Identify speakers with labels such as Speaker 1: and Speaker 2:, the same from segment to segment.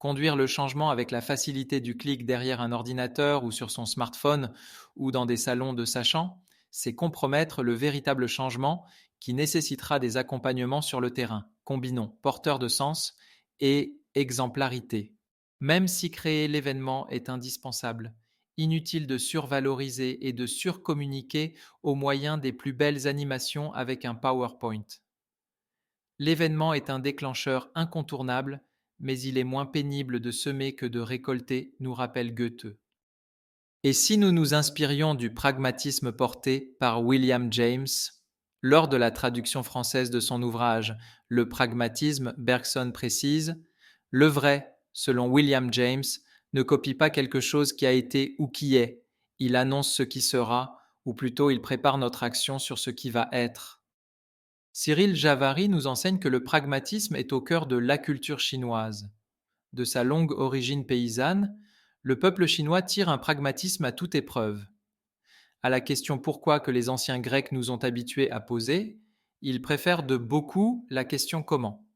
Speaker 1: Conduire le changement avec la facilité du clic derrière un ordinateur ou sur son smartphone ou dans des salons de sachants, c'est compromettre le véritable changement qui nécessitera des accompagnements sur le terrain. Combinons porteur de sens et exemplarité. Même si créer l'événement est indispensable, inutile de survaloriser et de surcommuniquer au moyen des plus belles animations avec un PowerPoint. L'événement est un déclencheur incontournable, mais il est moins pénible de semer que de récolter, nous rappelle Goethe. Et si nous nous inspirions du pragmatisme porté par William James lors de la traduction française de son ouvrage Le pragmatisme, Bergson précise: le vrai, selon William James, ne copie pas quelque chose qui a été ou qui est, il annonce ce qui sera, ou plutôt il prépare notre action sur ce qui va être. Cyril Javary nous enseigne que le pragmatisme est au cœur de la culture chinoise. De sa longue origine paysanne, le peuple chinois tire un pragmatisme à toute épreuve. À la question pourquoi que les anciens Grecs nous ont habitués à poser, ils préfèrent de beaucoup la question comment.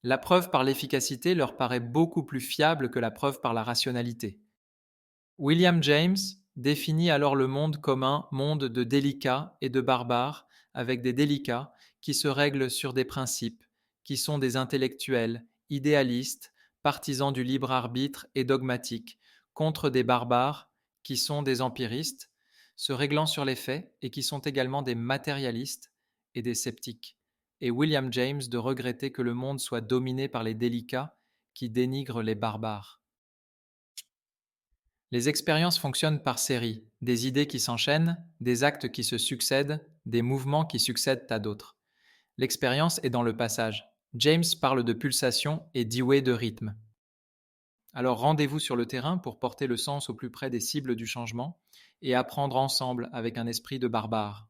Speaker 1: La preuve par l'efficacité leur paraît beaucoup plus fiable que la preuve par la rationalité. William James définit alors le monde comme un monde de délicats et de barbares, avec des délicats qui se règlent sur des principes, qui sont des intellectuels, idéalistes, partisans du libre arbitre et dogmatiques, contre des barbares qui sont des empiristes, se réglant sur les faits et qui sont également des matérialistes et des sceptiques. Et William James de regretter que le monde soit dominé par les délicats qui dénigrent les barbares. Les expériences fonctionnent par séries, des idées qui s'enchaînent, des actes qui se succèdent, des mouvements qui succèdent à d'autres. L'expérience est dans le passage. James parle de pulsation et Dewey de rythme. Alors rendez-vous sur le terrain pour porter le sens au plus près des cibles du changement et apprendre ensemble avec un esprit de barbare.